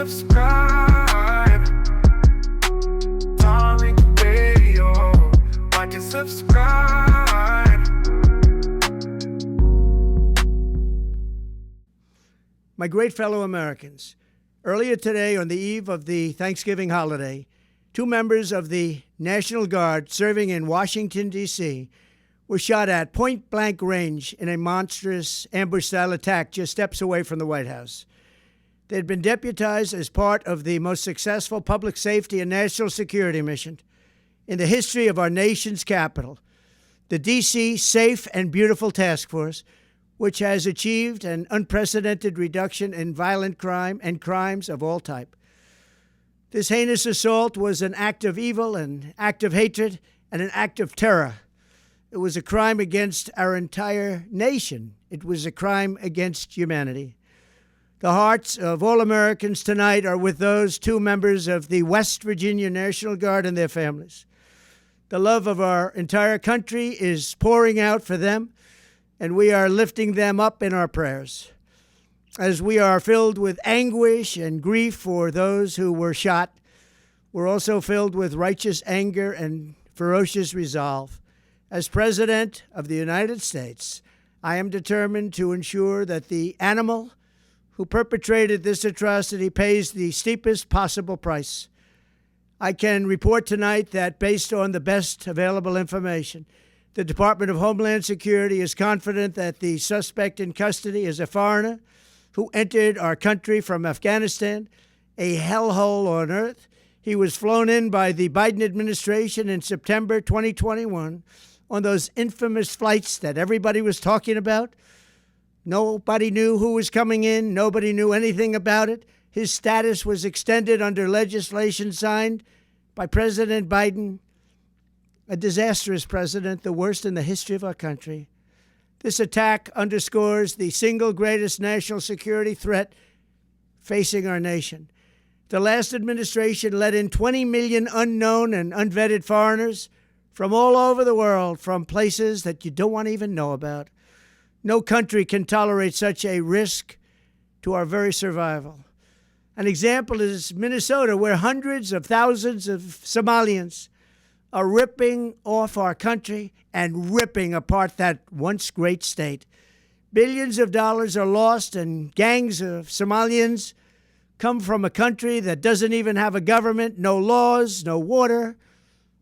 subscribe? Tariq Radio. Like and subscribe. My great fellow Americans, earlier today, on the eve of the Thanksgiving holiday, 2 members of the National Guard serving in Washington, D.C., were shot at point-blank range in a monstrous ambush-style attack just steps away from the White House. They had been deputized as part of the most successful public safety and national security mission in the history of our nation's capital, the D.C. Safe and Beautiful Task Force, which has achieved an unprecedented reduction in violent crime and crimes of all type. This heinous assault was an act of evil, an act of hatred, and an act of terror. It was a crime against our entire nation. It was a crime against humanity. The hearts of all Americans tonight are with those 2 members of the West Virginia National Guard and their families. The love of our entire country is pouring out for them, and we are lifting them up in our prayers. As we are filled with anguish and grief for those who were shot, we're also filled with righteous anger and ferocious resolve. As President of the United States, I am determined to ensure that the animal who perpetrated this atrocity pays the steepest possible price. I can report tonight that, based on the best available information, the Department of Homeland Security is confident that the suspect in custody is a foreigner who entered our country from Afghanistan, a hellhole on earth. He was flown in by the Biden administration in September 2021 on those infamous flights that everybody was talking about. Nobody knew who was coming in. Nobody knew anything about it. His status was extended under legislation signed by President Biden, a disastrous president, the worst in the history of our country. This attack underscores the single greatest national security threat facing our nation. The last administration let in 20 million unknown and unvetted foreigners from all over the world, from places that you don't want to even know about. No country can tolerate such a risk to our very survival. An example is Minnesota, where hundreds of thousands of Somalians are ripping off our country and ripping apart that once great state. Billions of dollars are lost, and gangs of Somalians come from a country that doesn't even have a government, no laws, no water,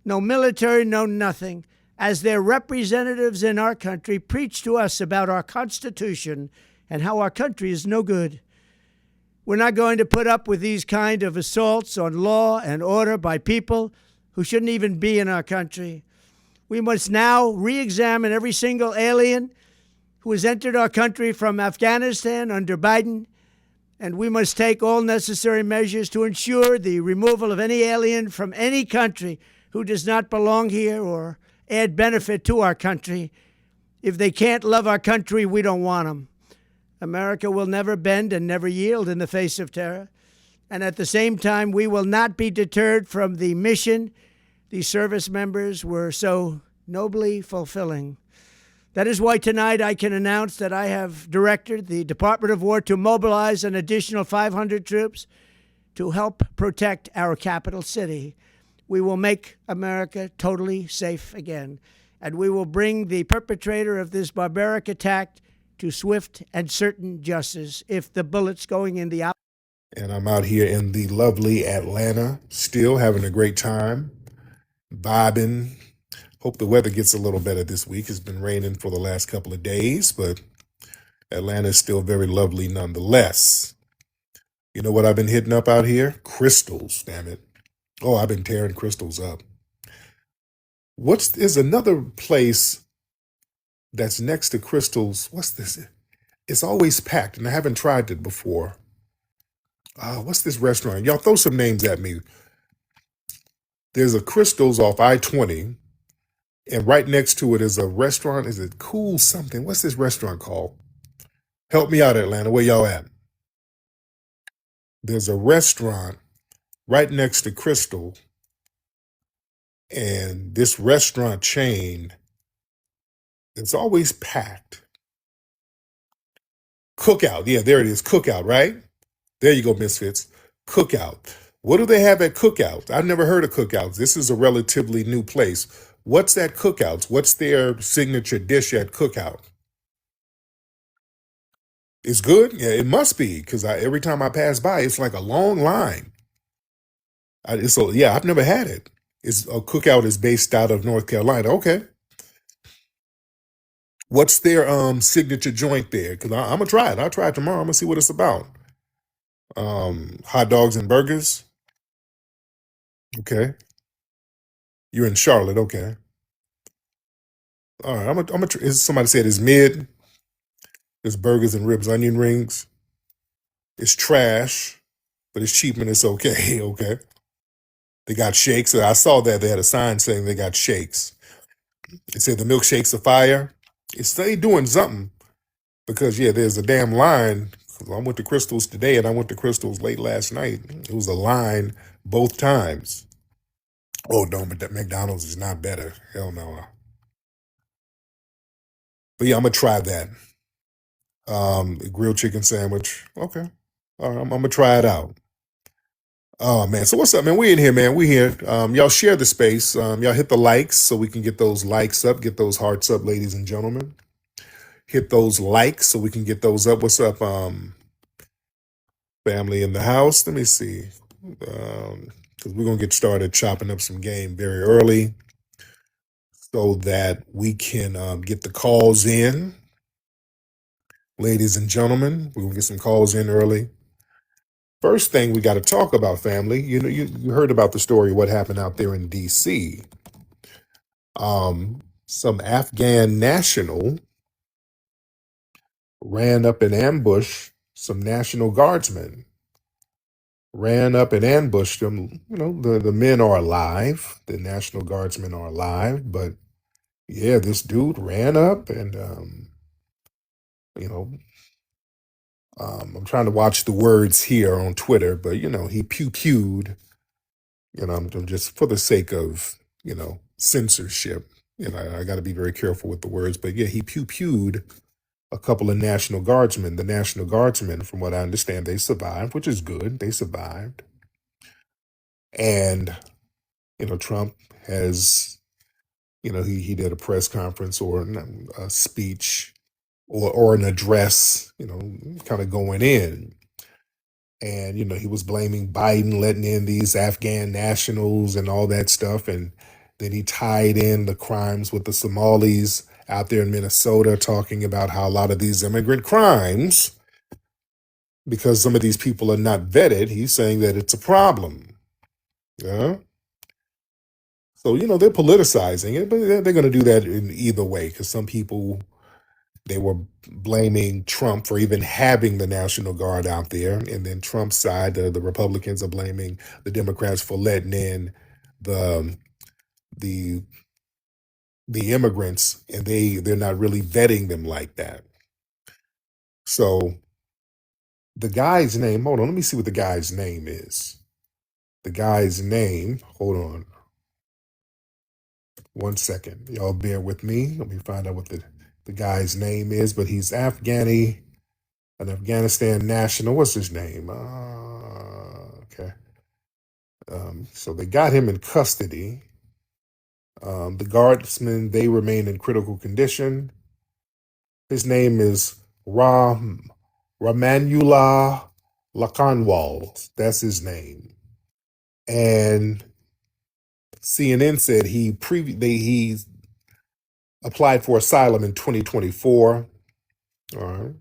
no military, no nothing. As their representatives in our country preach to us about our Constitution and how our country is no good. We're not going to put up with these kind of assaults on law and order by people who shouldn't even be in our country. We must now re-examine every single alien who has entered our country from Afghanistan under Biden, and we must take all necessary measures to ensure the removal of any alien from any country who does not belong here or add benefit to our country. If they can't love our country, we don't want them. America will never bend and never yield in the face of terror. And at the same time, we will not be deterred from the mission these service members were so nobly fulfilling. That is why tonight I can announce that I have directed the Department of War to mobilize an additional 500 troops to help protect our capital city. We will make America totally safe again, and we will bring the perpetrator of this barbaric attack to swift and certain justice if the bullets going in the And I'm out here in the lovely Atlanta, still having a great time, vibing. Hope the weather gets a little better this week. It's been raining for the last couple of days, but Atlanta is still very lovely nonetheless. You know what I've been hitting up out here? Crystals, damn it. Oh, I've been tearing crystals up. Is another place that's next to Crystals? What's this? It's always packed, and I haven't tried it before. What's this restaurant? Y'all throw some names at me. There's a Crystals off I-20, and right next to it is a restaurant. Is it Cool something? What's this restaurant called? Help me out, Atlanta. Where y'all at? There's a restaurant right next to Crystal, and this restaurant chain, it's always packed. Cookout. Yeah, there it is. Cookout, right? There you go, Misfits. Cookout. What do they have at Cookout? I've never heard of Cookouts. This is a relatively new place. What's at Cookouts? What's their signature dish at Cookout? It's good? Yeah, it must be, because every time I pass by, it's like a long line. I've never had it. It's a Cookout is based out of North Carolina. Okay. What's their signature joint there? Because I'm gonna try it. I'll try it tomorrow. I'm gonna see what it's about. Hot dogs and burgers. Okay. You're in Charlotte. Okay. All right. Somebody said it's mid. There's burgers and ribs, onion rings. It's trash, but it's cheap and it's okay. Okay. They got shakes. I saw that they had a sign saying they got shakes. It said the milkshakes are fire. It's they doing something because yeah, there's a damn line. I went to Crystals today and I went to Crystals late last night. It was a line both times. Oh no, but that McDonald's is not better. Hell no. But yeah, I'm gonna try that. Grilled chicken sandwich. Okay. All right, I'm gonna try it out. Oh man, so what's up, man? We in here, man. We here. Y'all share the space. Y'all hit the likes so we can get those likes up, get those hearts up, ladies and gentlemen. Hit those likes so we can get those up. What's up, family in the house? Let me see. Because we're gonna get started chopping up some game very early so that we can get the calls in. Ladies and gentlemen, we're gonna get some calls in early. First thing we got to talk about, family. You know, you heard about the story, what happened out there in D.C. Some Afghan national ran up and ambushed some National Guardsmen. Ran up and ambushed them. You know, the men are alive. The National Guardsmen are alive. But yeah, this dude ran up and, you know, I'm trying to watch the words here on Twitter, but, you know, he pew-pewed, you know, I'm just for the sake of, you know, censorship. You know, I got to be very careful with the words. But yeah, he pew-pewed a couple of National Guardsmen. The National Guardsmen, from what I understand, they survived, which is good. They survived. And, you know, Trump has, you know, he did a press conference or a speech or an address, you know, kind of going in. And, you know, he was blaming Biden letting in these Afghan nationals and all that stuff. And then he tied in the crimes with the Somalis out there in Minnesota, talking about how a lot of these immigrant crimes, because some of these people are not vetted, he's saying that it's a problem. Yeah. So, you know, they're politicizing it, but they're going to do that in either way, because some people, they were blaming Trump for even having the National Guard out there. And then Trump's side, the Republicans are blaming the Democrats for letting in the the immigrants, and they're not really vetting them like that. So the guy's name, hold on, let me see what the guy's name is. The guy's name, hold on. 1 second. Y'all bear with me. Let me find out what the guy's name is, but he's an Afghanistan national. What's his name? Okay. So they got him in custody. The guardsmen, they remain in critical condition. His name is Ramanullah Lakanwal. That's his name. And CNN said he applied for asylum in 2024. All right.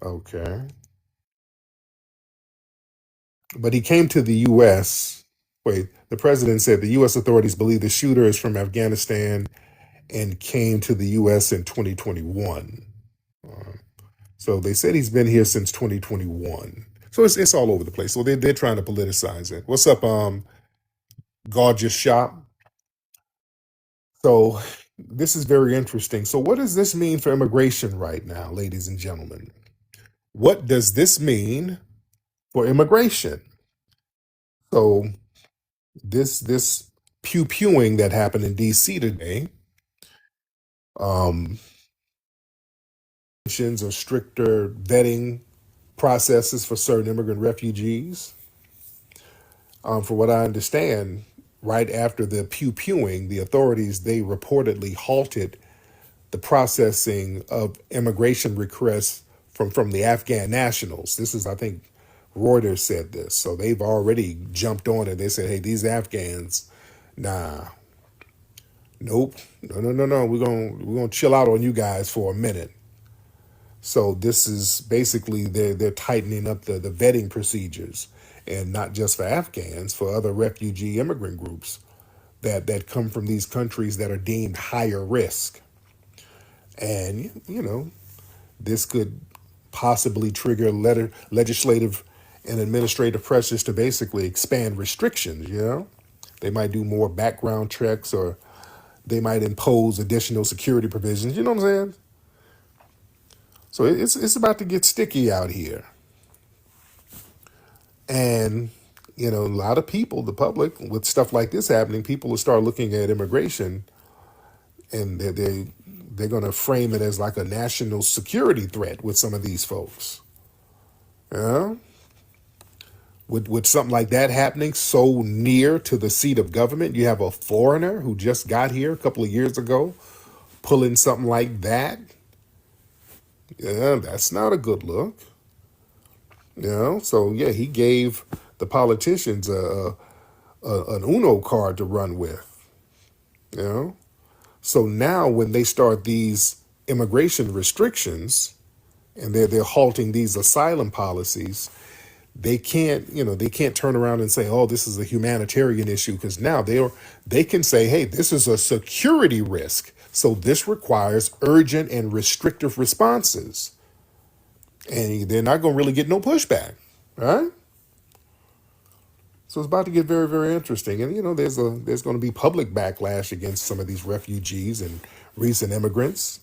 Okay. But he came to the U.S. Wait, the president said the U.S. authorities believe the shooter is from Afghanistan and came to the U.S. in 2021. So they said he's been here since 2021. So it's all over the place. So they're trying to politicize it. What's up, gorgeous shop? So this is very interesting. So what does this mean for immigration right now, ladies and gentlemen? What does this mean for immigration? So this pew-pewing that happened in DC today, or stricter vetting processes for certain immigrant refugees. For what I understand, right after the pew-pewing, the authorities, they reportedly halted the processing of immigration requests from the Afghan nationals. This is, I think, Reuters said this. So they've already jumped on it. They said, hey, these Afghans, nah, nope, no. We're gonna chill out on you guys for a minute. So this is basically they're tightening up the vetting procedures, and not just for Afghans, for other refugee immigrant groups that come from these countries that are deemed higher risk. And this could possibly trigger legislative and administrative pressures to basically expand restrictions. They might do more background checks, or they might impose additional security provisions. You know what I'm saying? So it's about to get sticky out here. And a lot of people, the public, with stuff like this happening, people will start looking at immigration, and they're going to frame it as like a national security threat with some of these folks. Yeah. With something like that happening so near to the seat of government, you have a foreigner who just got here a couple of years ago pulling something like that. Yeah, that's not a good look. So yeah, he gave the politicians an Uno card to run with. So now when they start these immigration restrictions, and they're halting these asylum policies, they can't turn around and say, oh, this is a humanitarian issue, because now they can say, hey, this is a security risk, so this requires urgent and restrictive responses, and they're not going to really get no pushback, right? So it's about to get very, very interesting. And there's going to be public backlash against some of these refugees and recent immigrants.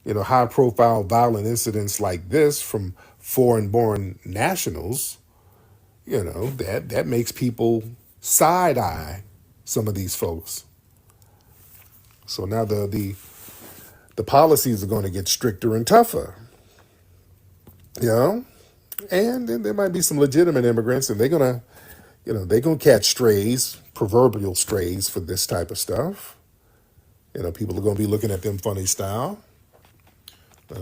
High profile violent incidents like this from foreign born nationals, that makes people side eye some of these folks. So now the policies are going to get stricter and tougher. And then there might be some legitimate immigrants, and they're gonna catch strays, proverbial strays, for this type of stuff. People are gonna be looking at them funny style.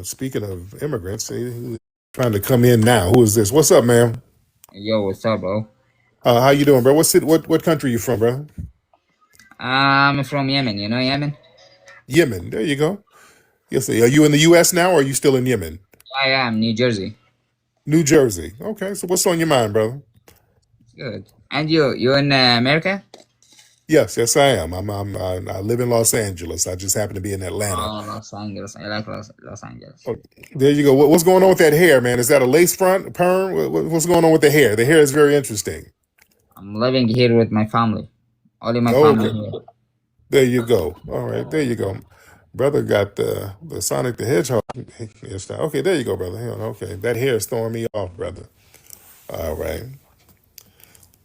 Speaking of immigrants, who's trying to come in now? Who is this? What's up, man? Yo, what's up, bro? How you doing, bro? What country you from, bro? I'm from Yemen. You know Yemen? Yemen. There you go. Yes. Are you in the U.S. now, or are you still in Yemen? I am New Jersey. New Jersey. Okay. So what's on your mind, brother? Good. And you in America? Yes, I am. I live in Los Angeles. I just happen to be in Atlanta. Oh, Los Angeles. I like Los Angeles. Oh, there you go. What's going on with that hair, man? Is that a lace front, a perm? What's going on with the hair? The hair is very interesting. I'm living here with my family. Only my family Okay. here. There you go. All right. There you go. Brother got the Sonic the Hedgehog hairstyle. Okay, there you go, brother. Hang on. Okay, that hair is throwing me off, brother. All right.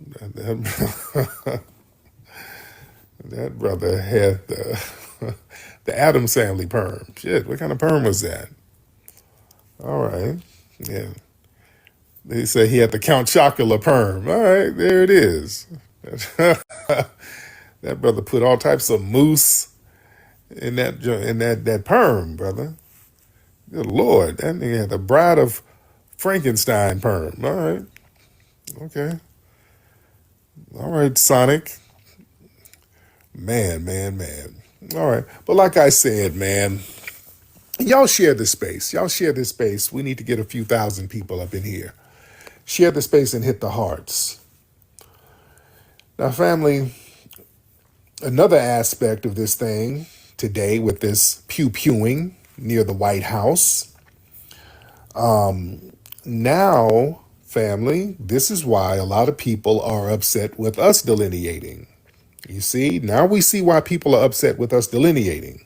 That, that brother had the Adams Family perm. Shit, what kind of perm was that? All right. Yeah. They say he had the Count Chocula perm. All right, there it is. That brother put all types of mousse in that perm, brother. Good Lord, that nigga had the Bride of Frankenstein perm. All right, okay, all right, Sonic. Man. All right, but like I said, man, y'all share this space. Y'all share this space. We need to get a few thousand people up in here. Share the space and hit the hearts. Now, family, another aspect of this thing today with this pew-pewing near the White House. Now, family, this is why a lot of people are upset with us delineating. You see, now we see why people are upset with us delineating.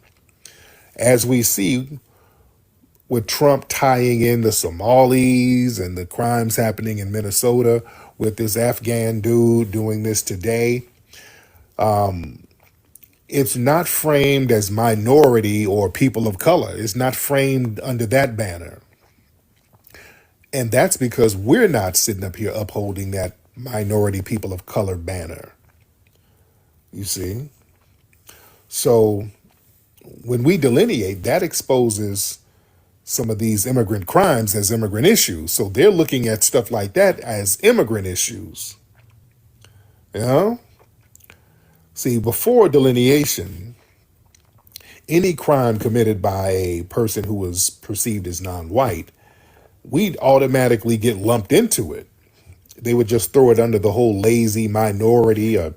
As we see with Trump tying in the Somalis and the crimes happening in Minnesota, with this Afghan dude doing this today, it's not framed as minority or people of color. It's not framed under that banner. And that's because we're not sitting up here upholding that minority people of color banner. You see? So when we delineate, that exposes some of these immigrant crimes as immigrant issues. So they're looking at stuff like that as immigrant issues. You know? See, before delineation, any crime committed by a person who was perceived as non-white, we'd automatically get lumped into it. They would just throw it under the whole lazy minority or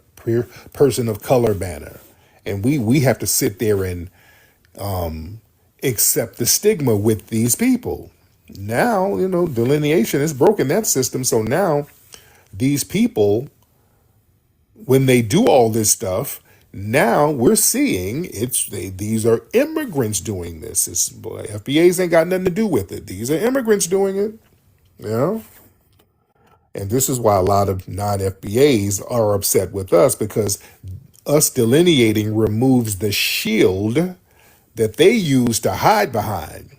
person of color banner. And we have to sit there and accept the stigma with these people. Now, delineation has broken that system. So now these people, when they do all this stuff, now we're seeing these are immigrants doing this. FBAs ain't got nothing to do with it. These are immigrants doing it. And this is why a lot of non-FBAs are upset with us, because us delineating removes the shield that they use to hide behind.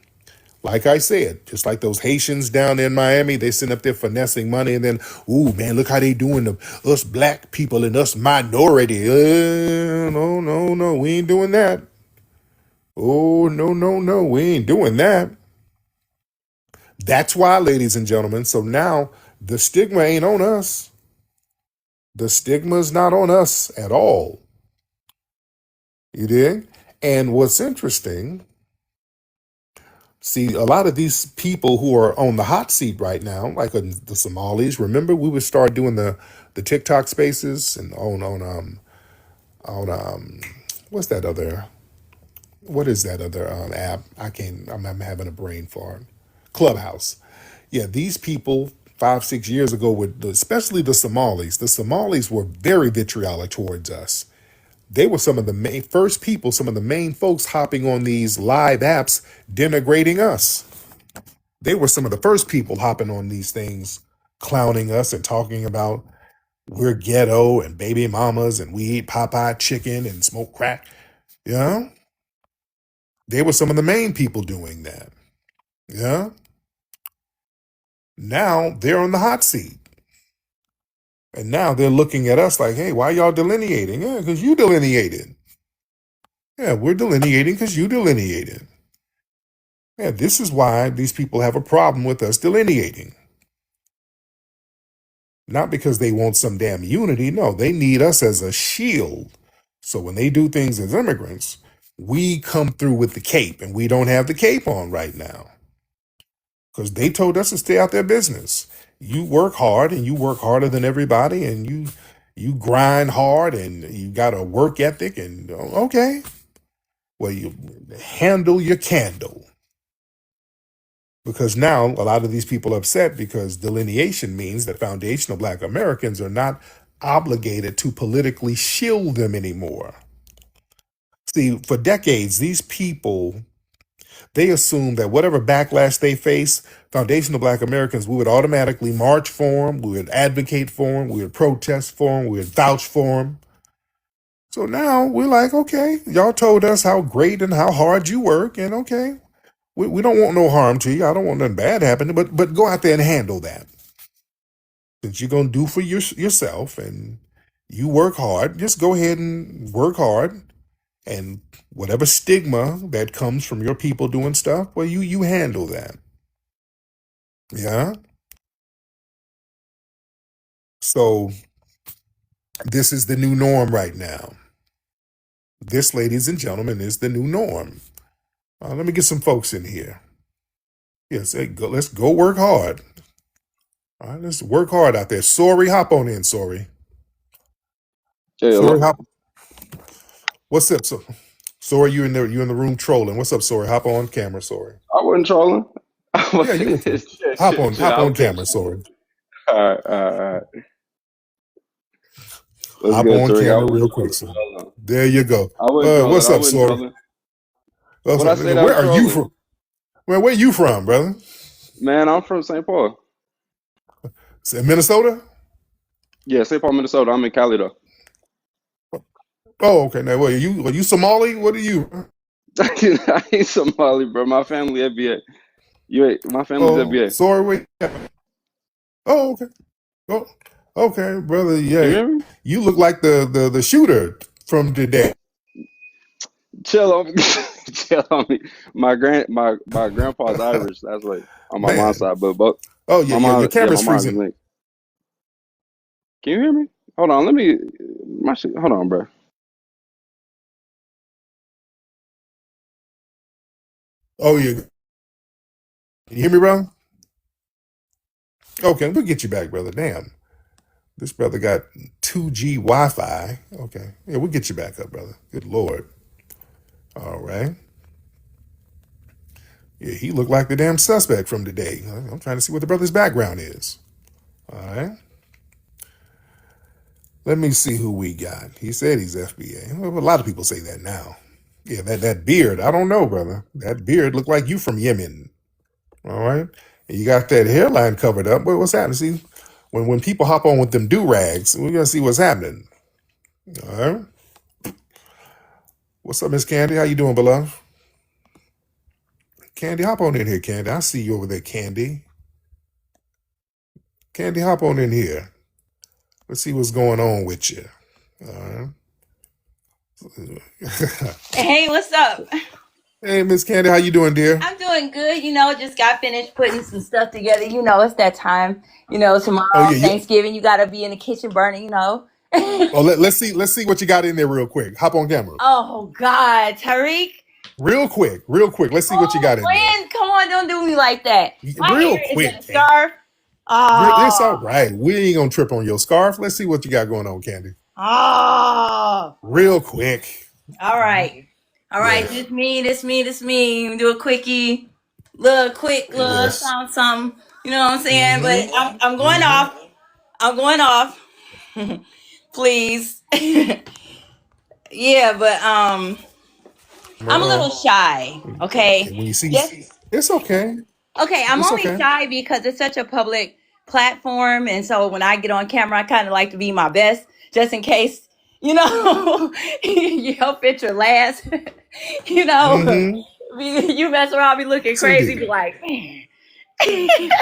Like I said, just like those Haitians down in Miami, they sitting up there finessing money, and then, ooh, man, look how they doing to us black people and us minority. No, we ain't doing that. Oh, no, we ain't doing that. That's why, ladies and gentlemen, so now the stigma ain't on us. The stigma's not on us at all. You dig? And what's interesting, see, a lot of these people who are on the hot seat right now, like the Somalis, remember we would start doing the TikTok spaces and on what's that other, what is that other app? I'm having a brain fart. Clubhouse. Yeah, these people 5-6 years ago, especially the Somalis were very vitriolic towards us. They were some of the first people, some of the main folks hopping on these live apps denigrating us. They were some of the first people hopping on these things, clowning us and talking about we're ghetto and baby mamas and we eat Popeye chicken and smoke crack. Yeah. They were some of the main people doing that. Yeah. Now they're on the hot seat. And now they're looking at us like, hey, why y'all delineating? Yeah, because you delineated. Yeah, we're delineating because you delineated. Yeah, this is why these people have a problem with us delineating. Not because they want some damn unity. No, they need us as a shield. So when they do things as immigrants, we come through with the cape, and we don't have the cape on right now. Because they told us to stay out their business. You work hard, and you work harder than everybody, and you grind hard, and you got a work ethic, and okay. Well, you handle your candle. Because now a lot of these people are upset because delineation means that foundational Black Americans are not obligated to politically shield them anymore. See, for decades, these people, they assume that whatever backlash they face, foundational Black Americans, we would automatically march for them, we would advocate for them, we would protest for them, we would vouch for them. So now we're like, okay, y'all told us how great and how hard you work, and okay, we don't want no harm to you. I don't want nothing bad happening, but go out there and handle that. Since you're going to do for yourself and you work hard, just go ahead and work hard. And whatever stigma that comes from your people doing stuff, well, you handle that. Yeah? So this is the new norm right now. This, ladies and gentlemen, is the new norm. Let me get some folks in here. Yes, let's go work hard. All right, let's work hard out there. Sorry, hop on in, sorry. Hey, Sorry, hello. what's up? Sorry, you in the room trolling. What's up, sorry? Hop on camera, sorry. I wasn't trolling. Yeah, you can troll. Shit, Hop shit, on shit. I camera, was just sorry. all right, all right. What's Hop good, on Tariq? I camera wasn't real quick, trolling. sir. Hold on. There you go. I wasn't trolling. What's I up, wasn't sorry? trolling. When I said I Where was are you trolling, from? Where you from, brother? man, I'm from St. Paul. Minnesota? Yeah, St. Paul, Minnesota. I'm in Cali though. Oh, okay. Now, what are you Somali? What are you? I ain't Somali, bro. My family FBA. My family's Oh, FBA. sorry. Wait. Oh, okay. Oh, okay, brother. Can you Yeah, hear me? you look like the shooter from today. Chill on me. Chill on me. My grandpa's Irish. That's like on my mom's Man. side, but Oh yeah, yeah. Your my camera's mom's freezing. Mink. Can you hear me? Hold on, let me my shit. Hold on, bro. Oh, you hear me, bro? Okay, we'll get you back, brother. Damn, this brother got 2G Wi-Fi. Okay, yeah, we'll get you back up, brother. Good Lord. All right. Yeah, he looked like the damn suspect from today. I'm trying to see what the brother's background is. All right. Let me see who we got. He said he's FBA. Well, a lot of people say that now. Yeah, that beard. I don't know, brother. That beard looked like you from Yemen. All right. And you got that hairline covered up. What's happening? See, when people hop on with them do rags, we're gonna see what's happening. All right. What's up, Miss Candy? How you doing, beloved? Candy, hop on in here, Candy. I see you over there, Candy. Candy, hop on in here. Let's see what's going on with you. All right. Hey, what's up? Hey, Miss Candy, how you doing, dear? I'm doing good. Just got finished putting some stuff together. It's that time. Oh Tomorrow, yeah, yeah. Thanksgiving, you got to be in the kitchen burning. Oh, let's see what you got in there real quick. Hop on camera, Oh, God, Tariq. real quick, real quick. Let's see what you Oh, got in there, friend, come on, don't do me like that. My real hair is in a quick, Candy. scarf. It's all Oh, right. We ain't gonna trip on your scarf. Let's see what you got going on, Candy. oh. Real quick. All right. All right, Yes, this me. Do a quickie. Little yes. something. You know what I'm saying? But Mm-hmm. I'm going Mm-hmm. off. I'm going off. Please. Yeah, but I'm a little No. shy. Okay. When you see, Yes. it's okay. Okay, I'm It's only okay. shy because it's such a public platform, and so when I get on camera, I kind of like to be my best, just in case your picture last. you know, Mm-hmm. you mess around, be looking Yes, crazy, be indeed. like, man.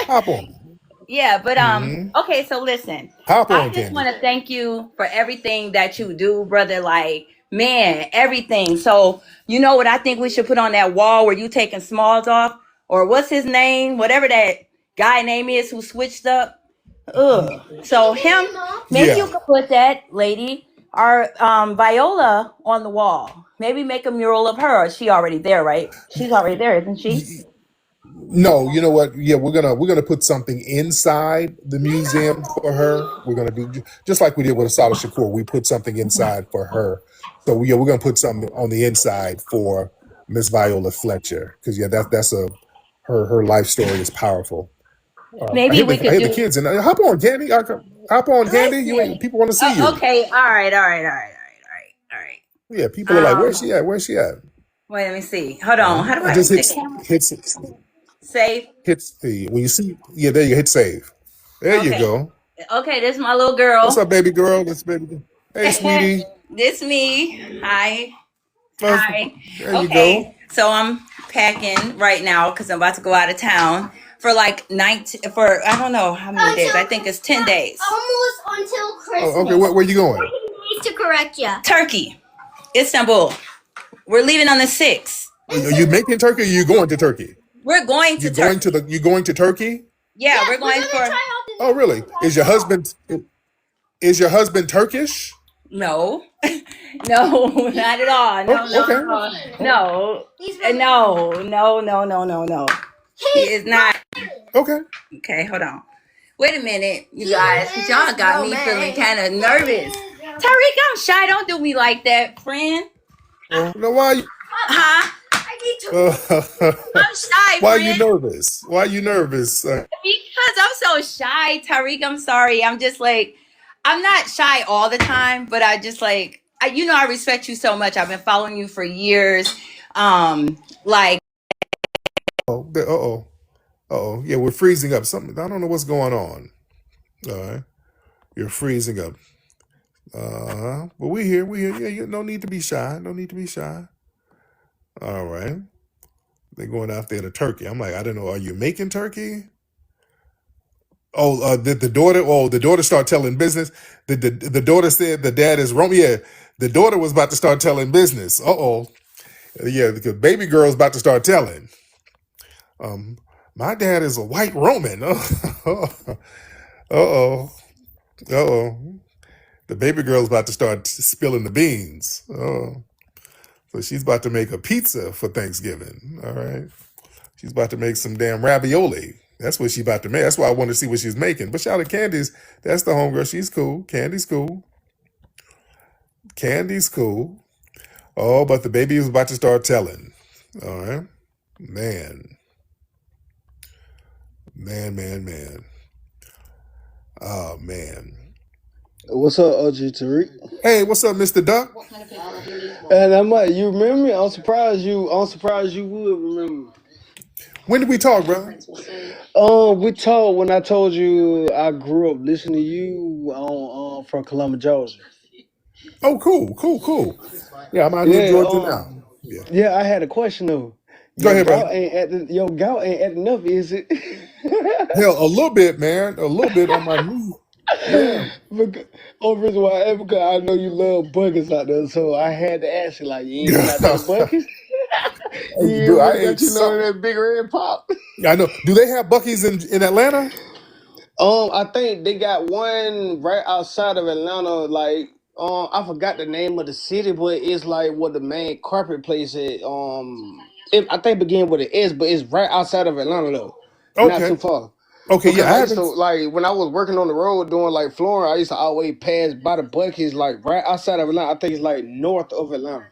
Hop on. Yeah, but Mm-hmm. okay, so listen. Hop I on, just Candy. want to thank you for everything that you do, brother. Like, man, everything. So, you know what I think we should put on that wall where you taking Smalls off? Or what's his name? Whatever that guy name is who switched up. Ugh. So him, maybe you Yeah. could put that lady, our Viola, on the wall. Maybe make a mural of her. She already there, right? She's already there, isn't she? No, you know what? Yeah, we're gonna put something inside the museum for her. We're gonna do just like we did with Asada Shakur. We put something inside for her. So yeah, we're gonna put something on the inside for Miss Viola Fletcher because yeah, that's a her life story is powerful. Maybe we I could hear the do. kids and hop on, Candy. Hop on, Candy. You Listen. ain't people want to see Oh, you. okay. Yeah, people are like, All where's right. she at? Where's she at? Wait, let me see. Hold All right, on. How do and I just the camera save? hits the when you see yeah there you hit save. There you Okay. go. Okay, this is my little What's girl. up, baby girl? This baby. Hey, sweetie. This me. Hi. Uh, Hi. there you go. Okay. So I'm packing right now because I'm about to go out of town for like 19 for I don't know how many days. I think it's 10 days. Almost until Oh, okay. Christmas. Where you going? 14 days to correct you. Turkey. Istanbul. We're leaving on the 6th. Are you making Turkey? Or are you going to Turkey? We're going to Turkey. You going to Turkey? Yeah, Yeah, we're we're going gonna for try out the Oh, new really? Is your husband Turkish? no. No, not at all. Oh, No, no, okay. no. Oh, No. He's from No. He He's is not. okay. Okay, hold on. Wait a minute, you guys. 'Cause y'all got me feeling kind of nervous. Tariq, I'm shy. Don't do me like that, friend. Well, no, why? Huh? I need to. I'm shy, Why are you friend. nervous? Why are you nervous? Because I'm so shy, Tariq. I'm sorry. I'm just like, I'm not shy all the time, but I just like, I respect you so much. I've been following you for years. Like, Oh. Oh. Yeah, we're freezing up. Something. I don't know what's going on. All right. You're freezing up. But we're here. We're here. Yeah, no need to be shy. No need to be shy. All right. They're going out there to Turkey. I'm like, I don't know. Are you making turkey? Oh, did the daughter? Oh, the daughter start telling business. The daughter said the dad is Roman. Yeah, the daughter was about to start telling business. Oh, yeah, because baby girl's about to start telling. My dad is a white Roman. Oh, oh. The baby girl's about to start spilling the beans. Oh, so she's about to make a pizza for Thanksgiving. All right, she's about to make some damn ravioli. That's what she's about to make. That's why I wanted to see what she's making. But shout out to Candy's. That's the homegirl. She's cool. Candy's cool. Candy's cool. Oh, but the baby is about to start telling. All right, man, man. Oh man. What's up, OG Tariq? Hey, what's up, Mr. Duck? And I'm like, you remember me? I'm surprised you. I'm surprised you would remember. When did we talk, brother? We talked when I told you I grew up listening to you on from Columbus, Georgia. Oh, cool. Yeah, I'm out here in Yeah. Georgia now. Yeah. Yeah. I had a question though. Go Your ahead, gout brother. ain't acting up, is it? Hell, a little bit, man. A little bit on my knee. Yeah. Because, only reason why I asked, because I know you love buckets out there, so I had to ask you, like, you ain't been out there to buckets? You Hey, dude, ain't I really ate got you know something. that big red pop. I know. Do they have Buc-ee's in Atlanta? I think they got one right outside of Atlanta. Like, I forgot the name of the city, but it's like what the main carpet place is. I think it begin with an S, but it's right outside of Atlanta though, not Okay. too far. Okay, yeah, Because I I used to haven't. like when I was working on the road doing like flooring, I used to always pass by the Buc-ee's like right outside of Atlanta. I think it's like north of Atlanta.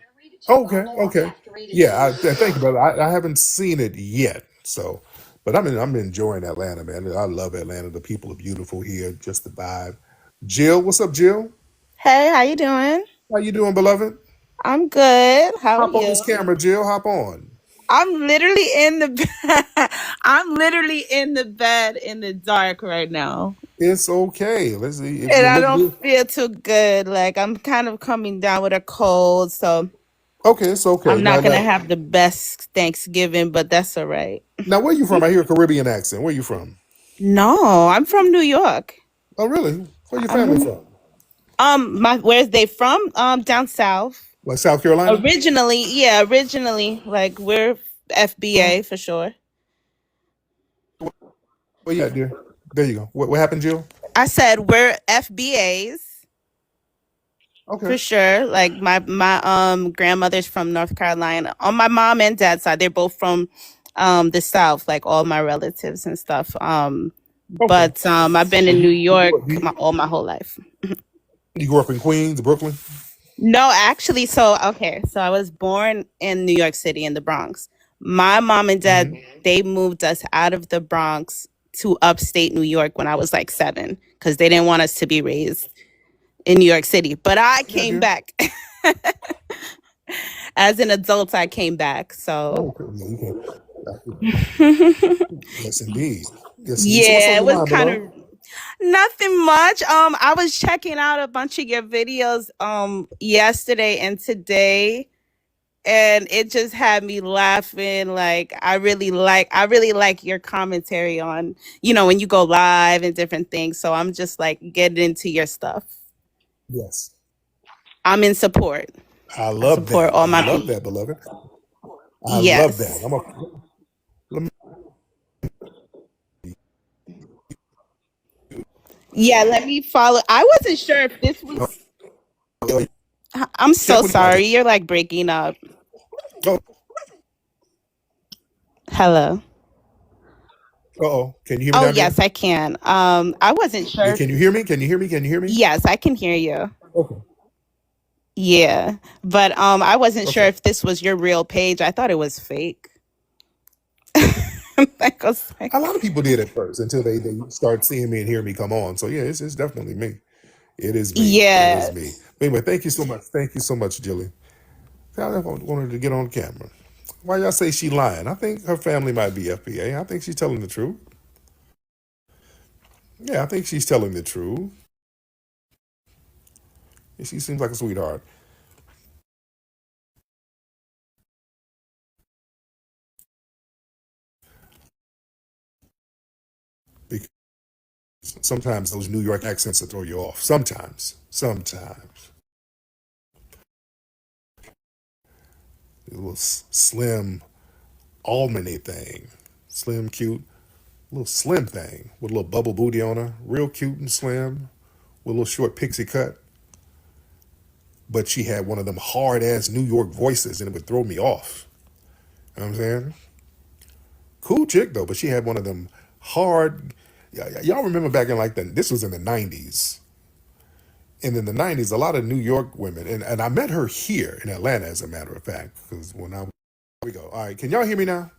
Okay. Yeah, thank you, brother. I haven't seen it yet, so, but I'm enjoying Atlanta, man. I love Atlanta. The people are beautiful here, just the vibe. Jill, what's up, Jill? Hey, how you doing? How you doing, beloved? I'm good. How are Hop on you? this camera, Jill. Hop on. I'm literally in the bed. I'm literally in the bed in the dark right now. It's okay. Let's see if And you I look don't good. feel too good. Like I'm kind of coming down with a cold, so Okay, it's okay. I'm not gonna have the best Thanksgiving, but that's all right. Now, where you from? I hear a Caribbean accent. Where you from? No, I'm from New York. Oh, really? Where your family I'm from? my where's they from? Down south. Like South Carolina? Originally, like we're FBA for sure. Well, yeah, dear. There you go. What happened, Jill? I said we're FBAs Okay. for sure. Like my grandmother's from North Carolina. On my mom and dad's side, they're both from the South, like all my relatives and stuff. Okay. But I've been in And New you grew York up, you, all my whole life. you grew up in Queens, Brooklyn? No, actually, so okay, so I was born in New York City in the Bronx. My mom and dad, Hmm. they moved us out of the Bronx to upstate New York when I was like 7 because they didn't want us to be raised in New York City. But I Yeah, came dear. back as an adult. I came back. So Oh, okay. Yeah, you can. Yes, indeed. Yes, indeed. So what's on yeah, it your was mind, kind beloved? of nothing much. I was checking out a bunch of your videos yesterday and today, and it just had me laughing. Like I really like your commentary on, when you go live and different things. So I'm just like getting into your stuff. Yes. I'm in support. I I love support that. all I my love people. that, beloved. I love that. Yes. Let me, Yeah, let me follow. I wasn't sure if this was I'm check so with my sorry. You're like breaking up. Oh, Hello. uh-oh. Can you hear me Oh, now, dear? yes, I can. I wasn't Yeah, sure. can you hear me? Can you hear me? Can you hear me? Yes, I can hear you. Okay. Yeah. But I wasn't sure Okay. if this was your real page. I thought it was fake. Like, I was A like, lot of people did at first until they start seeing me and hear me come on. So yeah, it's definitely me. It is me. It is me. yes. But anyway, thank you so much. Thank you so much, Jilly. I wanted to get on camera. Why y'all say she lying? I think her family might be FBA. I think she's telling the truth. Yeah, I think she's telling the truth. She seems like a sweetheart. Sometimes those New York accents will throw you off. Sometimes. A little slim, almondy thing. Slim, cute, little slim thing with a little bubble booty on her. Real cute and slim with a little short pixie cut. But she had one of them hard ass New York voices and it would throw me off. You know what I'm saying? Cool chick though, but she had one of them hard. Y'all remember back in this was in the 90s. And in the 90s, a lot of New York women, and I met her here in Atlanta, as a matter of fact, because we go. All right, can y'all hear me now?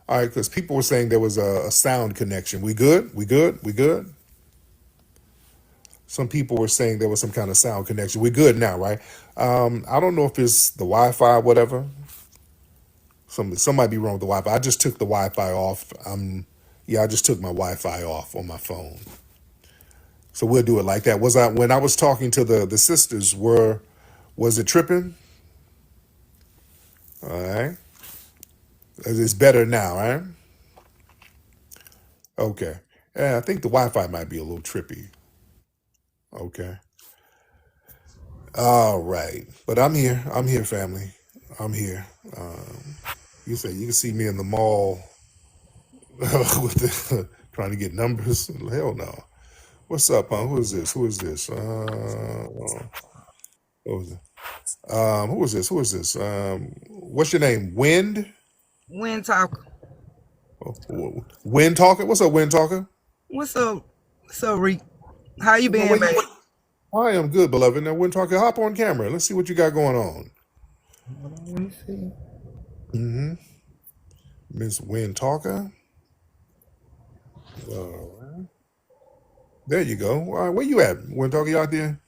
All right, because people were saying there was a sound connection. We good? We good? We good? Some people were saying there was some kind of sound connection. We good now, right? I don't know if it's the Wi-Fi or whatever. Some might be wrong with the Wi-Fi. I just took the Wi-Fi off. I just took my Wi-Fi off on my phone. So we'll do it like that. When I was talking to the sisters, was it tripping? All right. It's better now, right? Okay. Yeah, I think the Wi-Fi might be a little trippy. Okay. All right. But I'm here. I'm here, family. I'm here. You say you can see me in the mall with trying to get numbers. Hell no. What's up, huh? Who is this? Who is this? Who is it? Who is this? Who is this? What's your name? Wind? Wind Talker. Wind Talker? What's up, Wind Talker? What's up? What's up, Reek? How you been, man? I am good, beloved. Now, Wind Talker, hop on camera. Let's see what you got going on. Let me see. Mm-hmm. Miss Wind Talker. All right. There you go. All right, where you at? Wind Talker, you out there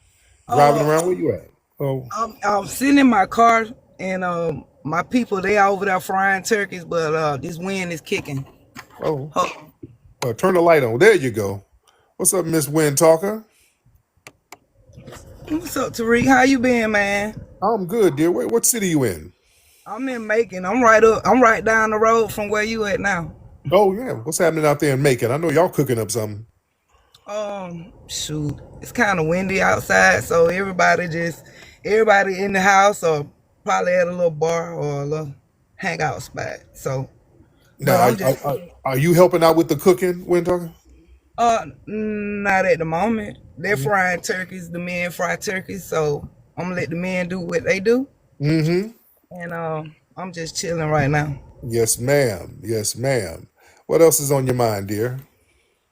driving around? Where you at? Oh, I'm sitting in my car, and my people, they over there frying turkeys, but this wind is kicking. oh. Turn the light on. There you go. What's up, Miss Wind Talker? What's up, Tariq? How you been, man? I'm good, dear. What city you in? I'm in Macon. I'm right down the road from where you at now. Oh yeah. What's happening out there in Macon? I know y'all cooking up something. Shoot, it's kind of windy outside, so everybody in the house or probably at a little bar or a little hangout spot. So, Now, are you helping out with the cooking, Wind Talker? not at the moment. They're frying turkeys. The men fry turkeys, so I'm gonna let the men do what they do. Mm-hmm. And I'm just chilling right now. Yes, ma'am. Yes, ma'am. What else is on your mind, dear?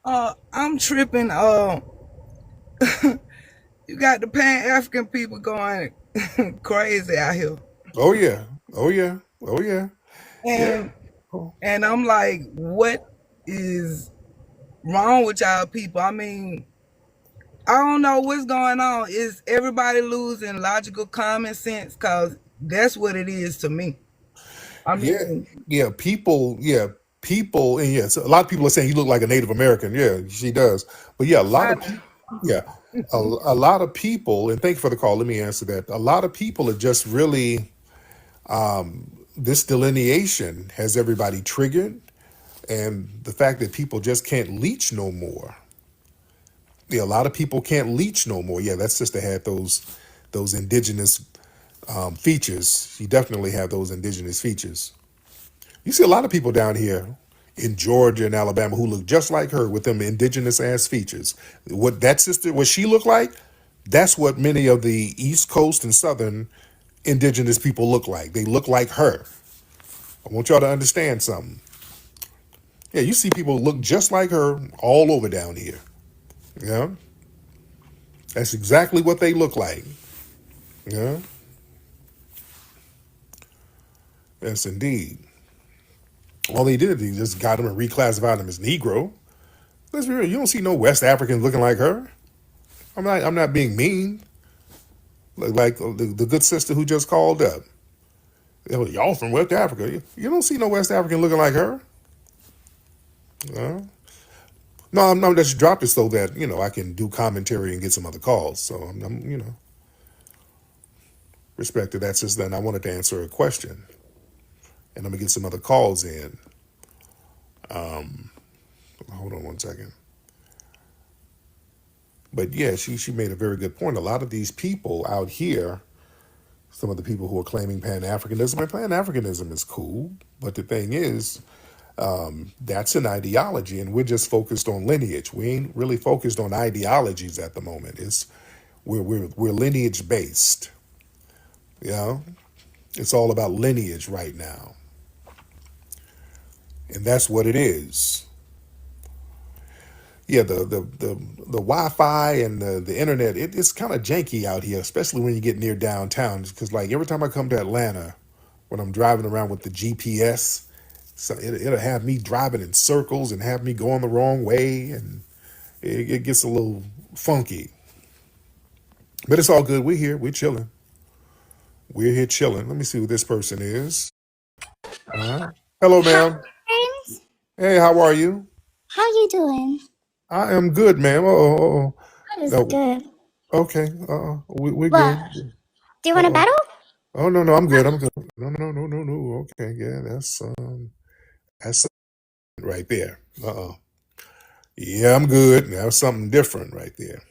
I'm tripping. You got the Pan African people going crazy out here. Oh yeah. Oh yeah. Oh yeah. And Oh. and I'm like, what is wrong with y'all people? I mean, I don't know what's going on. Is everybody losing logical common sense? Cause that's what it is to me. I mean, people, and yes, a lot of people are saying you look like a Native American. Yeah, she does. But yeah, a lot of people, yeah, a lot of people, and thank you for the call. Let me answer that. A lot of people are just really, this delineation has everybody triggered, and the fact that people just can't leech no more. Yeah, a lot of people can't leech no more. Yeah, that sister had those indigenous features. She definitely had those indigenous features. You see a lot of people down here in Georgia and Alabama who look just like her with them indigenous ass features. What that sister, what she looked like, that's what many of the East Coast and Southern indigenous people look like. They look like her. I want y'all to understand something. Yeah, you see people look just like her all over down here. Yeah, that's exactly what they look like. Yeah, yes indeed. All they did, they just got them and reclassified them as Negro. Let's be real. You don't see no West African looking like her. I'm not being mean. Like the good sister who just called up. Y'all from West Africa. You don't see no West African looking like her. No, I'm just dropped it so that I can do commentary and get some other calls. So I'm respect to that sister, and I wanted to answer a question, and I'm gonna get some other calls in. Hold on one second. But yeah, she made a very good point. A lot of these people out here, some of the people who are claiming Pan Africanism, and Pan Africanism is cool, but the thing is, that's an ideology, and we're just focused on lineage. We ain't really focused on ideologies at the moment. It's we're lineage based. You know, it's all about lineage right now, and that's what it is. Yeah, the Wi-Fi and the internet, it's kind of janky out here, especially when you get near downtown. Because like every time I come to Atlanta, when I'm driving around with the GPS, so it'll have me driving in circles and have me going the wrong way, and it gets a little funky. But it's all good. We're here. We're chilling. We're here chilling. Let me see who this person is. All right. Hello, ma'am. Friends, Hey, how are you? how you doing? I am good, ma'am. Oh. That is No. good. Okay. We're What? good. Do you want to Uh-oh. battle? Oh no, I'm good. I'm good. No. Okay, yeah, that's right there. Yeah, I'm good. That was something different right there.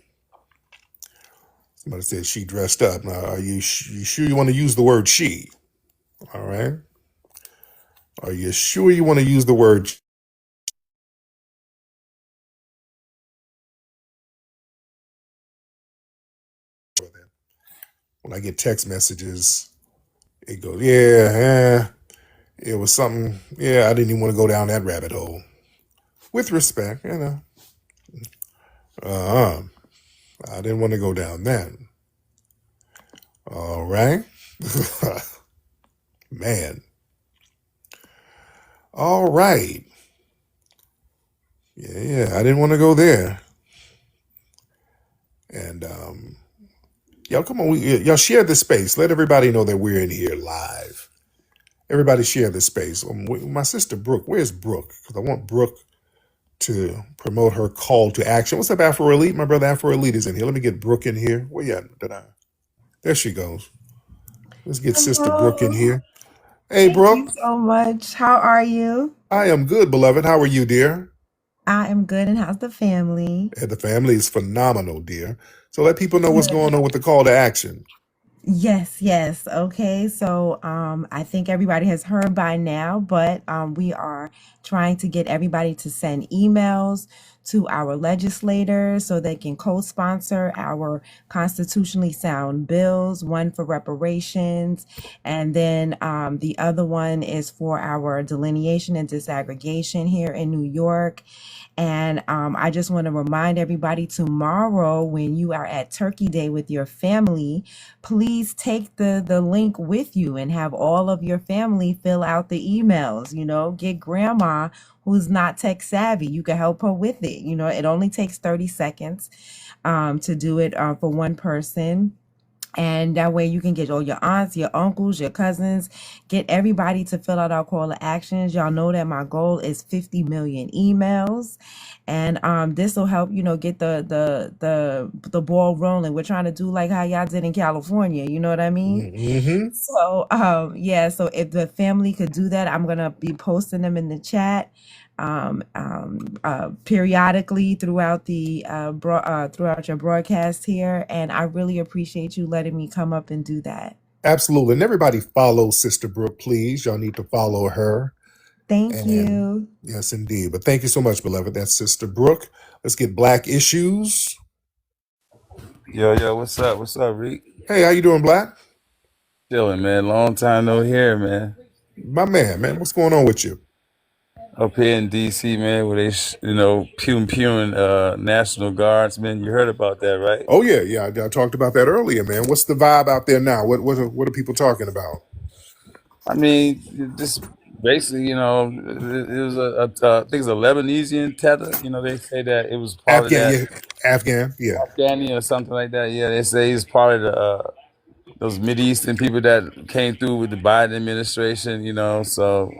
Somebody said she dressed up. Now, are you sure you want to use the word she? All right. Are you sure you want to use the word? When I get text messages, it goes, yeah, it was something. Yeah, I didn't even want to go down that rabbit hole. With respect, Uh, I didn't want to go down that. All right. Man. All right. Yeah, I didn't want to go there. And y'all, come on, y'all share the space. Let everybody know that we're in here live. Everybody share the space. My sister Brooke, where's Brooke? Because I want Brooke to promote her call to action. What's up, Afro Elite? My brother Afro Elite is in here. Let me get Brooke in here. Where you at? There she goes. Let's get Sister Brooke in Hello. here. Hey, Thank you Brooke. so much. How are you? I am good, beloved. How are you, dear? I am good. And how's the family? And the family is phenomenal, dear. So let people know what's Good. going on with the call to action. Yes. Okay. So I think everybody has heard by now, but we are trying to get everybody to send emails to our legislators so they can co-sponsor our constitutionally sound bills, one for reparations, and then the other one is for our delineation and disaggregation here in New York. And I just want to remind everybody tomorrow when you are at Turkey Day with your family, please take the link with you and have all of your family fill out the emails. Get grandma who's not tech savvy. You can help her with it. It only takes 30 seconds to do it for one person. And that way you can get all your aunts, your uncles, your cousins, get everybody to fill out our call to actions. Y'all know that my goal is 50 million emails. And this will help, get the ball rolling. We're trying to do like how y'all did in California, you know what I mean? Mm-hmm. So yeah, so if the family could do that, I'm gonna be posting them in the chat periodically throughout throughout your broadcast here, and I really appreciate you letting me come up and do that. Absolutely. And everybody follow Sister Brooke, please. Y'all need to follow her. Thank And you. yes, indeed. But thank you so much, beloved. That's Sister Brooke. Let's get Black Issues. Yo, what's up, Rick? Hey, how you doing, Black? Chilling, man. Long time no hear, man. My man, what's going on with you? Up here in DC, man, where they, pewing National Guardsmen. You heard about that, right? Oh yeah. I talked about that earlier, man. What's the vibe out there now? What are people talking about? I mean, just basically, it was I think it's a Lebanese tether. They say that it was part of Afghan, that yeah. Afghan, yeah. Afghani or something like that. Yeah, they say he's part of those Mideastern people that came through with the Biden administration. So.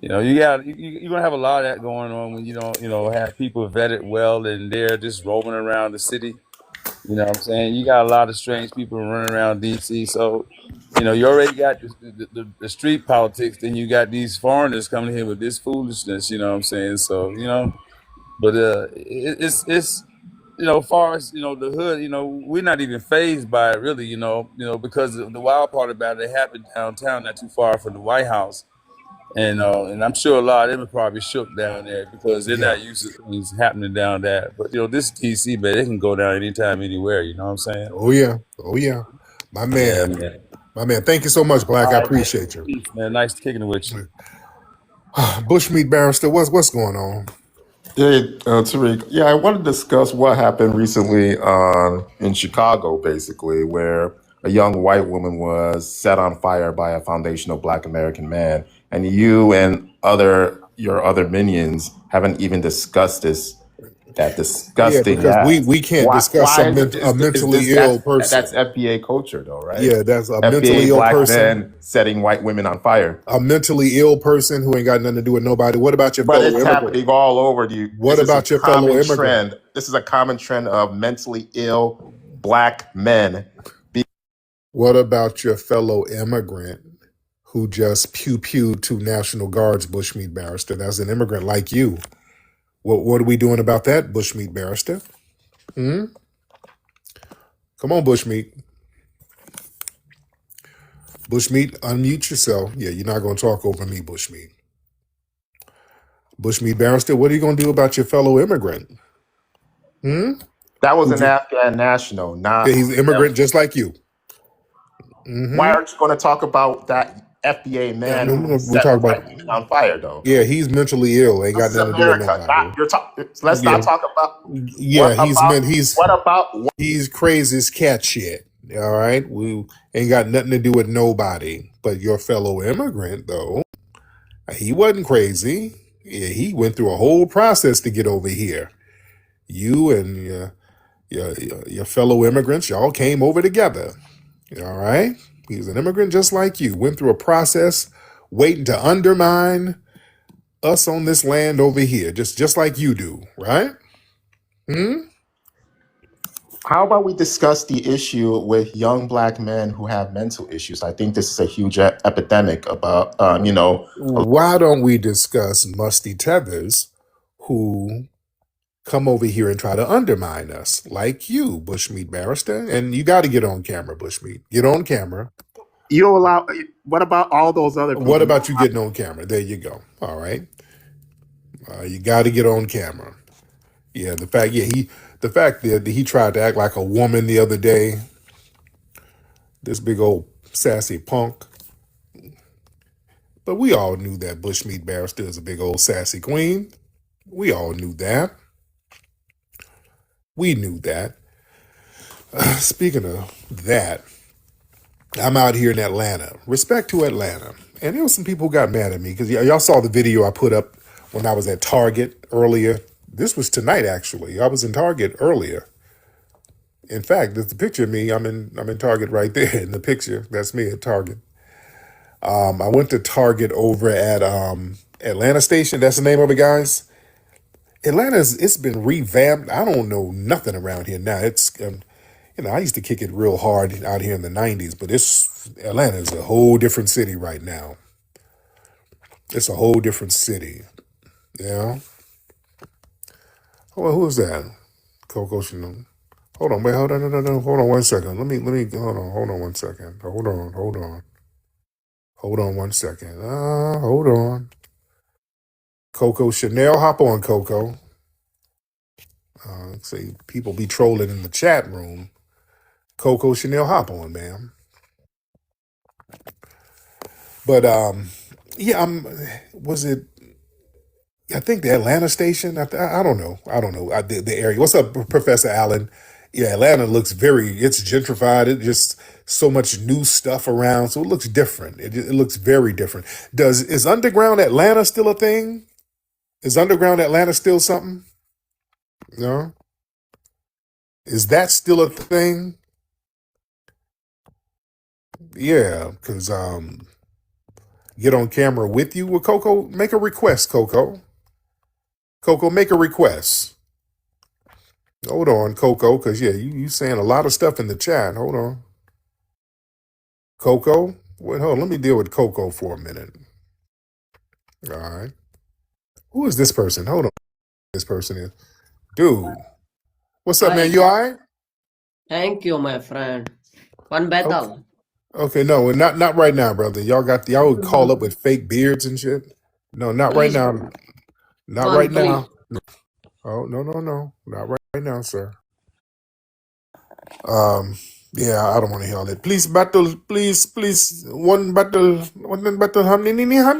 You're gonna have a lot of that going on when you don't, have people vetted well and they're just roaming around the city. You know what I'm saying? You got a lot of strange people running around DC. So, you already got the street politics, then you got these foreigners coming here with this foolishness, you know what I'm saying? So, but it's far as the hood, we're not even phased by it really, because the wild part about it happened downtown, not too far from the White House, and I'm sure a lot of them are probably shook down there because they're Yeah. not used to things happening down there. But this DC, man, they can go down anytime, anywhere. You know what I'm saying? Oh yeah. Oh yeah. My Yeah, man. man. My man. Thank you so much, All Black. I right, man. appreciate you. Peace, man. Nice kicking it with you. Bushmeat Barrister, what's going on? Hey, Tariq. Yeah, I want to discuss what happened recently in Chicago, basically, where a young white woman was set on fire by a foundational Black American man, and you and your other minions haven't even discussed that Yeah, disgusting because act. we can't discuss Why a is this mentally ill that's person. FBA culture, though, right? Yeah, that's a FBA mentally ill Black person. men setting white women on fire. A mentally ill person who ain't got nothing to do with nobody. What about your But fellow it's immigrant? happening all over. What This is a about your fellow common immigrant? trend. This is a common trend of mentally ill Black men. What about your fellow immigrant who just pew-pewed two National Guards, Bushmeat Barrister? That's an immigrant like you. What are we doing about that, Bushmeat Barrister? Come on, Bushmeat. Bushmeat, unmute yourself. Yeah, you're not going to talk over me, Bushmeat. Bushmeat Barrister, what are you going to do about your fellow immigrant? That was an Afghan national, Yeah, not. he's an immigrant just like you. Why aren't you going to talk about that FBA Yeah, man no, who no, we talk set about. white women on fire, though? Yeah, he's mentally ill. Ain't This got is nothing to do with America. nobody. Not let's Yeah, not talk about yeah, what about he's crazy as cat shit. All right, we ain't got nothing to do with nobody. But your fellow immigrant, though, he wasn't crazy. Yeah, he went through a whole process to get over here. You and your fellow immigrants, y'all came over together. All right, he's an immigrant just like you. Went through a process, waiting to undermine us on this land over here, just like you do, right? How about we discuss the issue with young Black men who have mental issues? I think this is a huge epidemic about, Why don't we discuss Musty Tethers, who come over here and try to undermine us, like you, Bushmeat Barrister? And you got to get on camera, Bushmeat. Get on camera. you don't allow. What about all those other What people? about you getting on camera? There you go. All right. You got to get on camera. Yeah, the fact that he tried to act like a woman the other day, this big old sassy punk. But we all knew that Bushmeat Barrister is a big old sassy queen. We all knew that. We knew that. Speaking of that, I'm out here in Atlanta. Respect to Atlanta. And there was some people who got mad at me because y'all saw the video I put up when I was at Target earlier. This was tonight, actually. I was in Target earlier. In fact, there's a picture of me. I'm in Target right there in the picture. That's me at Target. I went to Target over at Atlanta Station. That's the name of it, guys. It's been revamped. I don't know nothing around here now. It's I used to kick it real hard out here in the 90s, but Atlanta is a whole different city right now. It's a whole different city. Yeah. Oh, well, who's that? Coco Chanel. Hold on, wait, hold on, no, hold on 1 second. Let me, hold on 1 second. Hold on. Hold on 1 second. Hold on. Coco Chanel, hop on, Coco. See, people be trolling in the chat room. Coco Chanel, hop on, ma'am. But yeah, was it? I think the Atlanta station. I don't know. The area. What's up, Professor Allen? Yeah, Atlanta it's gentrified. It just so much new stuff around, so it looks different. It looks very different. Is underground Atlanta still a thing? Is underground Atlanta still something? No. Is that still a thing? Yeah, because get on camera with you. Well, Coco, make a request, Coco. Coco, make a request. Hold on, Coco, because yeah, you saying a lot of stuff in the chat. Hold on. Coco? Wait, hold on. Let me deal with Coco for a minute. All right. Who is this person? Hold on. This person is. Dude. What's up, man? Hi, You all right? thank you, my friend. One Okay. battle. Okay, no, not right now, brother. Y'all would call up with fake beards and shit. No, not right Please, now. Not right one, please. now. Oh, no. Not right now, sir. Um, yeah, I don't want to hear all that. Please battle, please, one battle, how many, no, I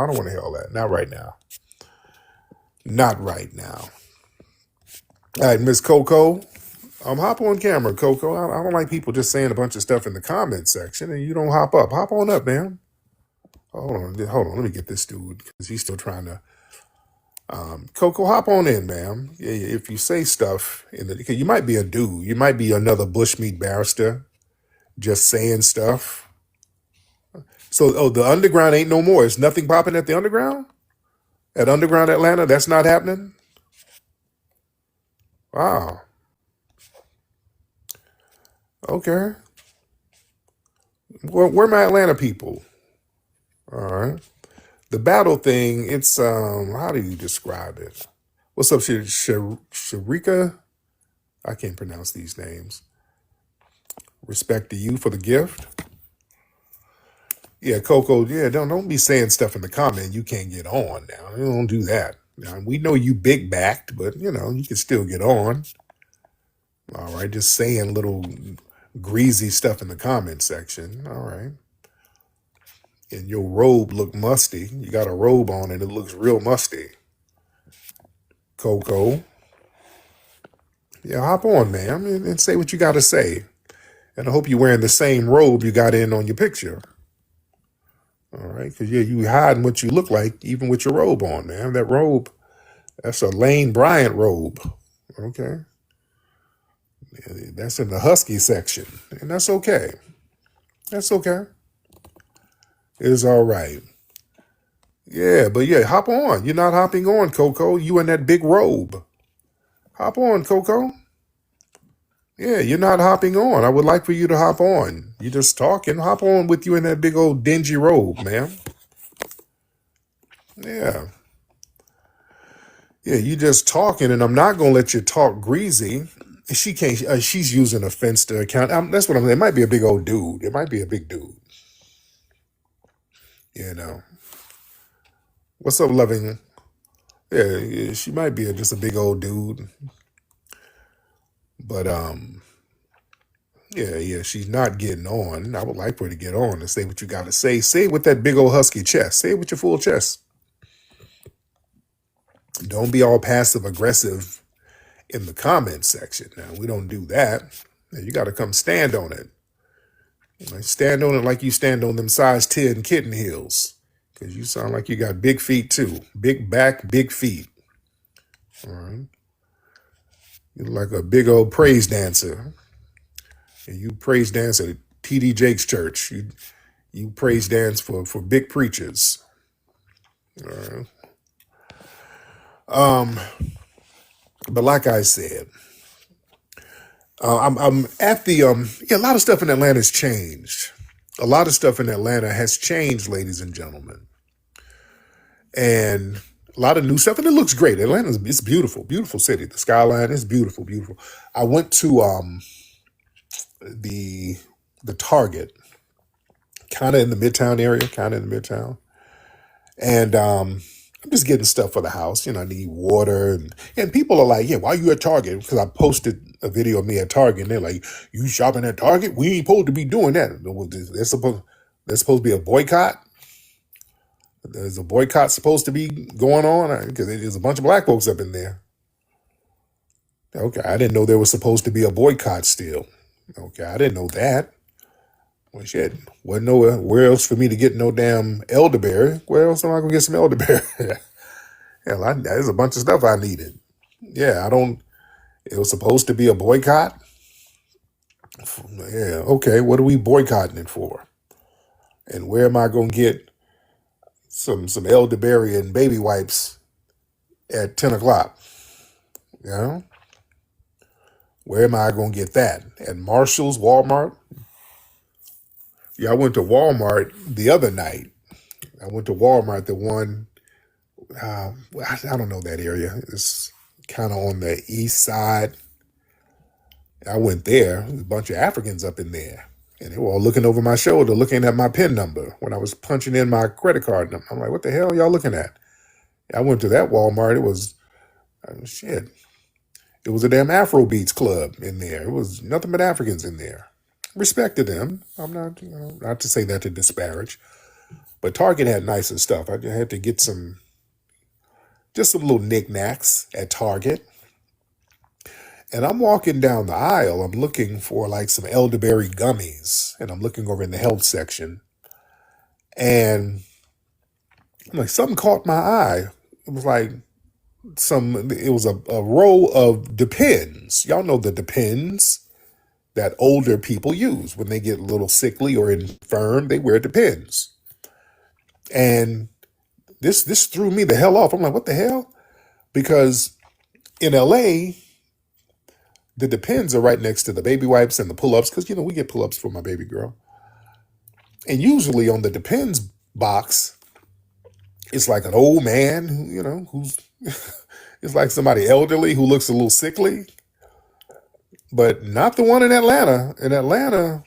don't want to hear all that. Not right now. Not right now. All right, Miss Coco. Hop on camera, Coco. I don't like people just saying a bunch of stuff in the comment section and you don't hop up. Hop on up, man. Hold on. Let me get this dude because he's still trying to. Coco, hop on in, ma'am. Yeah, if you say stuff because you might be a dude, you might be another bushmeat barrister, just saying stuff. So, the underground ain't no more. It's nothing popping at the underground. At Underground Atlanta, that's not happening. Wow. Okay. Where my Atlanta people? All right. The battle thing. It's How do you describe it? What's up, Sharika? I can't pronounce these names. Respect to you for the gift. Yeah, Coco. Yeah, don't be saying stuff in the comment you can't get on now. You don't do that. Now, we know you big backed, but you can still get on. All right, just saying little greasy stuff in the comment section. All right. And your robe look musty. You got a robe on and it looks real musty. Coco. Yeah, hop on, ma'am, and say what you got to say. And I hope you're wearing the same robe you got in on your picture. All right, because you hiding what you look like even with your robe on, man. That robe, that's a Lane Bryant robe. Okay, that's in the husky section, and that's okay. That's okay. It's all right. Yeah, but yeah, hop on. You're not hopping on, Coco. You in that big robe. Hop on, Coco. Yeah, you're not hopping on. I would like for you to hop on. You just talking. Hop on with you in that big old dingy robe, ma'am. Yeah. Yeah, you just talking, and I'm not gonna let you talk greasy. She can't. She's using a Finsta account. That's what I'm. It might be a big old dude. It might be a big dude. You know. What's up, loving? Yeah, she might be just a big old dude. But yeah, she's not getting on. I would like for her to get on and say what you got to say. Say it with that big old husky chest. Say it with your full chest. Don't be all passive aggressive in the comment section. Now, we don't do that. You got to come stand on it. Like, stand on it like you stand on them size 10 kitten heels. Because you sound like you got big feet too. Big back, big feet. All right. You're like a big old praise dancer. And you praise dance at TD Jakes Church. You praise dance for big preachers. All right. But like I said, I'm at the a lot of stuff in Atlanta has changed. A lot of stuff in Atlanta has changed, ladies and gentlemen, and a lot of new stuff, and it looks great. It's beautiful, beautiful city. The skyline is beautiful, beautiful. I went to the Target, kind of in the Midtown area, and I'm just getting stuff for the house. I need water, and people are like, "Yeah, why you at Target?" Because I posted a video of me at Target, and they're like, "You shopping at Target? We ain't supposed to be doing that. There's supposed to be a boycott. There's a boycott supposed to be going on because there's a bunch of black folks up in there." Okay, I didn't know there was supposed to be a boycott still. Okay, I didn't know that. Well, shit, wasn't nowhere where else for me to get no damn elderberry. Where else am I gonna get some elderberry? Hell, there's a bunch of stuff I needed. Yeah, I don't. It was supposed to be a boycott. Yeah, okay. What are we boycotting it for? And where am I gonna get some elderberry and baby wipes at 10 o'clock? You know, where am I gonna get that? At Marshall's, Walmart? Yeah, I went to Walmart the other night. I went to Walmart, the one. I don't know that area. kind of on the east side. I went there. There was a bunch of Africans up in there. And they were all looking over my shoulder, looking at my PIN number when I was punching in my credit card number. I'm like, what the hell are y'all looking at? I went to that Walmart. It was, shit. It was a damn Afrobeats club in there. It was nothing but Africans in there. Respected them. I'm not, not to say that to disparage. But Target had nicer stuff. I had to get just some little knickknacks at Target. And I'm walking down the aisle. I'm looking for like some elderberry gummies. And I'm looking over in the health section. And I'm like, something caught my eye. It was like a row of Depends. Y'all know the Depends that older people use when they get a little sickly or infirm. They wear Depends. And this threw me the hell off. I'm like, what the hell? Because in LA, the Depends are right next to the baby wipes and the pull-ups, because we get pull-ups for my baby girl. And usually on the Depends box, it's like an old man who's it's like somebody elderly who looks a little sickly. But not the one in Atlanta. In Atlanta,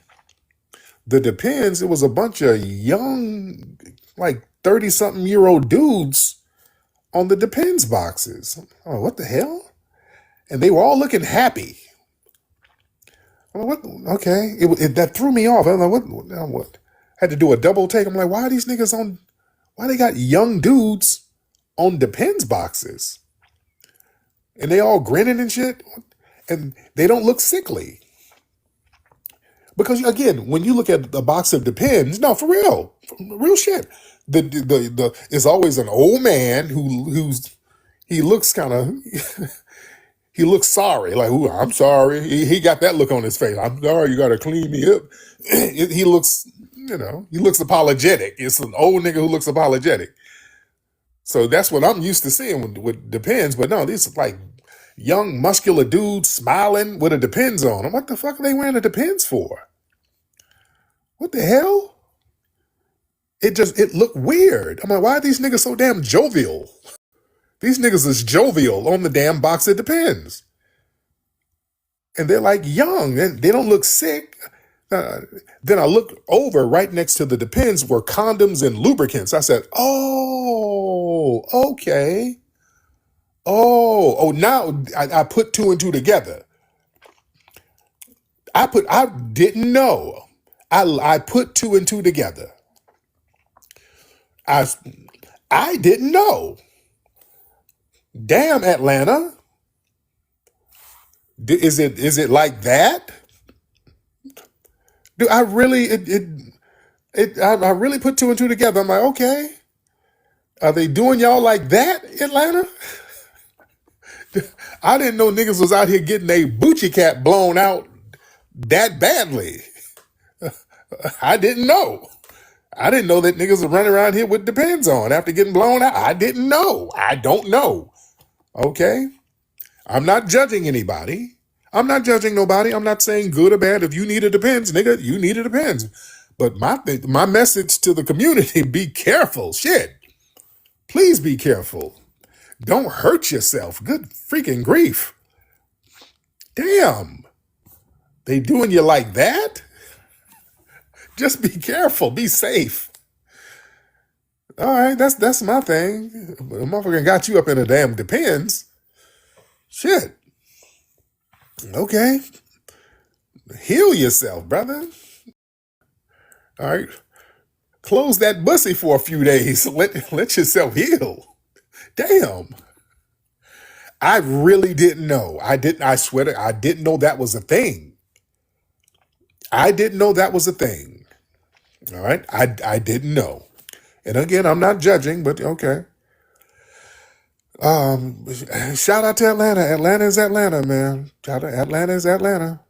the Depends, it was a bunch of young, like 30-something-year-old dudes on the Depends boxes. Oh, what the hell? And they were all looking happy. I'm like, what? Okay. That threw me off. I'm like, what? Had to do a double take. I'm like, why are these niggas why they got young dudes on Depends boxes? And they all grinning and shit. And they don't look sickly. Because again, when you look at a box of Depends, no, for real shit. The it's always an old man he looks kind of he looks sorry, like, ooh, I'm sorry. He got that look on his face. I'm sorry, you got to clean me up. He looks, he looks apologetic. It's an old nigga who looks apologetic. So that's what I'm used to seeing with Depends. But no, these are like young, muscular dudes smiling with a Depends on them. What the fuck are they wearing a Depends for? What the hell? It looked weird. I'm like, why are these niggas so damn jovial? These niggas is jovial on the damn box of Depends. And they're like young, and they don't look sick. Then I looked over right next to the Depends were condoms and lubricants. I said, oh, okay. Oh, now I put two and two together. I didn't know. I put two and two together. I didn't know. Damn, Atlanta. Is it like that? Do I really I really put two and two together. I'm like, okay. Are they doing y'all like that, Atlanta? I didn't know niggas was out here getting a Bucci cap blown out that badly. I didn't know. I didn't know that niggas were running around here with Depends on after getting blown out. I didn't know. I don't know. Okay? I'm not judging anybody. I'm not judging nobody. I'm not saying good or bad. If you need a Depends, nigga, you need a Depends. But my message to the community, be careful. Shit. Please be careful. Don't hurt yourself. Good freaking grief. Damn. They doing you like that? Just be careful. Be safe. All right, that's my thing. A motherfucker got you up in a damn Depends. Shit. Okay. Heal yourself, brother. All right. Close that bussy for a few days. Let yourself heal. Damn. I really didn't know. I swear to, I didn't know that was a thing. I didn't know that was a thing. All right. I didn't know. And again, I'm not judging, but okay. Shout out to Atlanta. Atlanta is Atlanta, man. Shout out Atlanta is Atlanta.